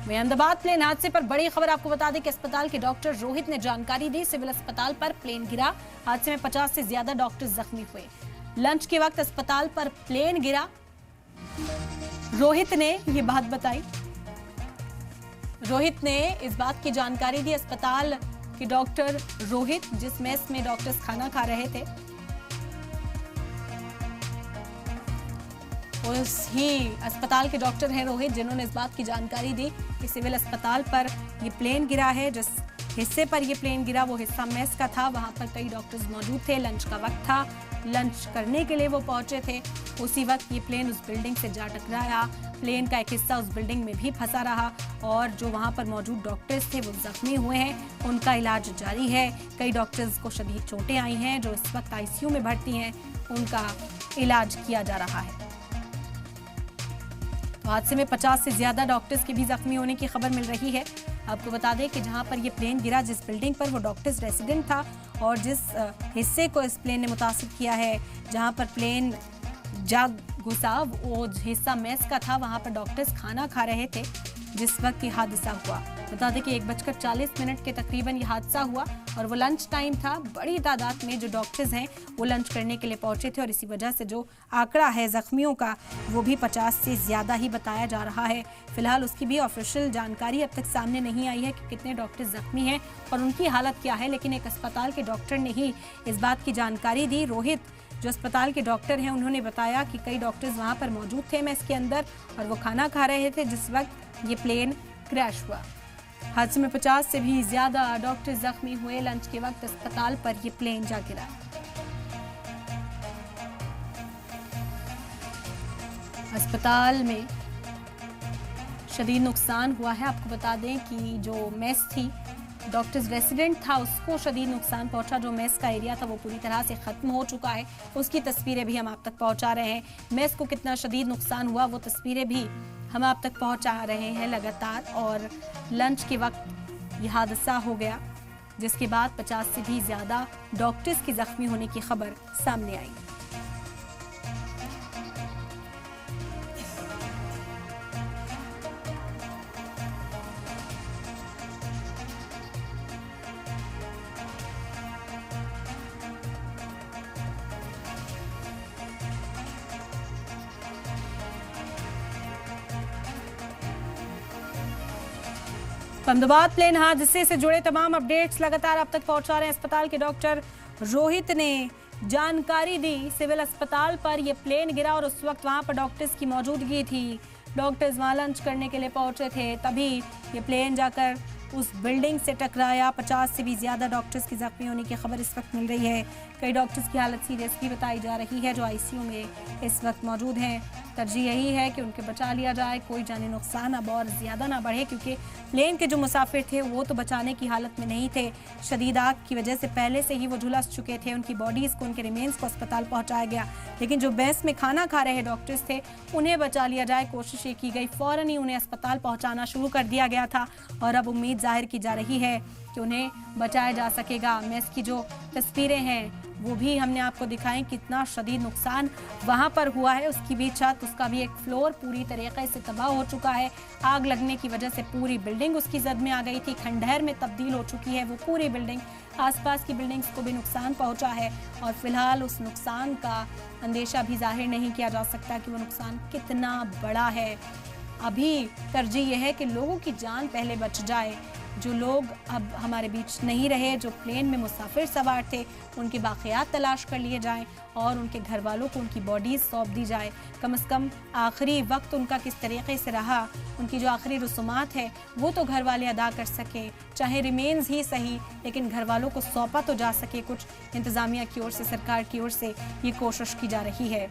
वहीं अहमदाबाद प्लेन हादसे पर बड़ी खबर आपको बता दें कि अस्पताल के डॉक्टर रोहित ने जानकारी दी। सिविल अस्पताल पर प्लेन गिरा, हादसे में 50 से ज्यादा डॉक्टर जख्मी हुए। लंच के वक्त अस्पताल पर प्लेन गिरा, रोहित ने ये बात बताई। रोहित ने इस बात की जानकारी दी। अस्पताल के डॉक्टर रोहित, जिस मेस में डॉक्टर्स खाना खा रहे थे, उस ही अस्पताल के डॉक्टर हैं रोहित, जिन्होंने इस बात की जानकारी दी कि सिविल अस्पताल पर ये प्लेन गिरा है। जिस हिस्से पर ये प्लेन गिरा वो हिस्सा मेस का था, वहां पर कई डॉक्टर्स मौजूद थे। लंच का वक्त था, लंच करने के लिए वो पहुंचे थे। उसी वक्त ये प्लेन उस बिल्डिंग से जा टकराया। प्लेन का एक हिस्सा उस बिल्डिंग में भी फंसा रहा और जो वहां पर मौजूद डॉक्टर्स थे वो जख्मी हुए हैं। उनका इलाज जारी है। कई डॉक्टर्स को शदीद चोटें आई हैं, जो इस वक्त आईसीयू में भर्ती हैं। उनका इलाज किया जा रहा है। हादसे में 50 से ज्यादा डॉक्टर्स के भी जख्मी होने की खबर मिल रही है। आपको बता दें कि जहां पर ये प्लेन गिरा, जिस बिल्डिंग पर वो डॉक्टर्स रेसिडेंट था और जिस हिस्से को इस प्लेन ने मुतासिर किया है, जहां पर प्लेन जा घुसा, वो हिस्सा मेस का था। वहां पर डॉक्टर्स खाना खा रहे थे जिस वक्त ये हादसा हुआ। बता दें कि 1:40 के तकरीबन ये हादसा हुआ और वो लंच टाइम था। बड़ी तादाद में जो डॉक्टर्स हैं वो लंच करने के लिए पहुंचे थे और इसी वजह से जो आंकड़ा है जख्मियों का वो भी 50 से ज़्यादा ही बताया जा रहा है। फिलहाल उसकी भी ऑफिशियल जानकारी अब तक सामने नहीं आई है कि कितने डॉक्टर्स जख्मी हैं और उनकी हालत क्या है, लेकिन एक अस्पताल के डॉक्टर ने ही इस बात की जानकारी दी। रोहित जो अस्पताल के डॉक्टर हैं, उन्होंने बताया कि कई डॉक्टर्स वहाँ पर मौजूद थे मेस के अंदर और वो खाना खा रहे थे जिस वक्त ये प्लेन क्रैश हुआ। हादसे में 50 से भी ज्यादा डॉक्टर जख्मी हुए। लंच के वक्त अस्पताल पर ये प्लेन जा गिरा। अस्पताल में शदीद नुकसान हुआ है। आपको बता दें कि जो मेस थी, डॉक्टर्स रेसिडेंट था, उसको शदीद नुकसान पहुंचा। जो मेस का एरिया था वो पूरी तरह से खत्म हो चुका है। उसकी तस्वीरें भी हम आप तक पहुंचा रहे हैं। मेस को कितना शदीद नुकसान हुआ वो तस्वीरें भी हम आप तक पहुंचा रहे हैं लगातार। और लंच के वक्त यह हादसा हो गया जिसके बाद 50 से भी ज्यादा डॉक्टर्स के जख्मी होने की खबर सामने आई। अहमदाबाद प्लेन हादसे से जुड़े तमाम अपडेट्स लगातार आप तक पहुंचा रहे हैं। अस्पताल के डॉक्टर रोहित ने जानकारी दी। सिविल अस्पताल पर यह प्लेन गिरा और उस वक्त वहां पर डॉक्टर्स की मौजूदगी थी। डॉक्टर्स वहां लंच करने के लिए पहुंचे थे, तभी ये प्लेन जाकर उस बिल्डिंग से टकराया। 50 से भी ज्यादा डॉक्टर्स की जख्मी होने की खबर इस वक्त मिल रही है। कई डॉक्टर्स की हालत सीरियस भी बताई जा रही है जो आईसीयू में इस वक्त मौजूद हैं। तरजीह यही है कि उनके बचा लिया जाए, कोई जानी नुकसान अब और ज़्यादा ना बढ़े, क्योंकि प्लेन के जो मुसाफिर थे वो तो बचाने की हालत में नहीं थे। शदीद आग की वजह से पहले से ही वो झुलस चुके थे। उनकी बॉडीज़ को, उनके रिमेन्स को अस्पताल पहुंचाया गया, लेकिन जो मेस में खाना खा रहे डॉक्टर्स थे उन्हें बचा लिया जाए, कोशिश ये की गई। फ़ौरन ही उन्हें अस्पताल पहुँचाना शुरू कर दिया गया था और अब उम्मीद जाहिर की जा रही है कि उन्हें बचाया जा सकेगा। मेस की जो तस्वीरें हैं वो भी हमने आपको दिखाएं, कितना शदीद नुकसान वहां पर हुआ है। उसकी भी छत, उसका भी एक फ्लोर पूरी तरीके से तबाह हो चुका है। आग लगने की वजह से पूरी बिल्डिंग उसकी जद में आ गई थी, खंडहर में तब्दील हो चुकी है वो पूरी बिल्डिंग। आसपास की बिल्डिंग्स को भी नुकसान पहुंचा है और फिलहाल उस नुकसान का अंदेशा भी जाहिर नहीं किया जा सकता कि वो नुकसान कितना बड़ा है। अभी तरजीह यह है कि लोगों की जान पहले बच जाए। जो लोग अब हमारे बीच नहीं रहे, जो प्लेन में मुसाफिर सवार थे, उनके बाक़ियात तलाश कर लिए जाएं और उनके घर वालों को उनकी बॉडीज़ सौंप दी जाए। कम से कम आखिरी वक्त उनका किस तरीके से रहा, उनकी जो आखिरी रसूमात है वो तो घर वाले अदा कर सके, चाहे रिमेन्स ही सही, लेकिन घर वालों को सौंपा तो जा सके। कुछ इंतज़ामिया की ओर से, सरकार की ओर से ये कोशिश की जा रही है।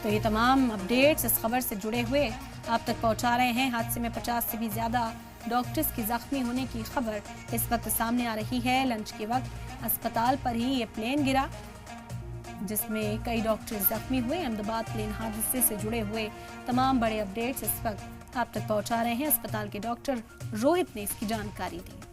तो ये तमाम अपडेट्स इस खबर से जुड़े हुए आप तक पहुंचा रहे हैं। हादसे में 50 से भी ज़्यादा डॉक्टर्स की जख्मी होने की खबर इस वक्त सामने आ रही है। लंच के वक्त अस्पताल पर ही ये प्लेन गिरा जिसमें कई डॉक्टर्स जख्मी हुए। अहमदाबाद प्लेन हादसे से जुड़े हुए तमाम बड़े अपडेट्स इस वक्त आप तक पहुंचा रहे हैं। अस्पताल के डॉक्टर रोहित ने इसकी जानकारी दी।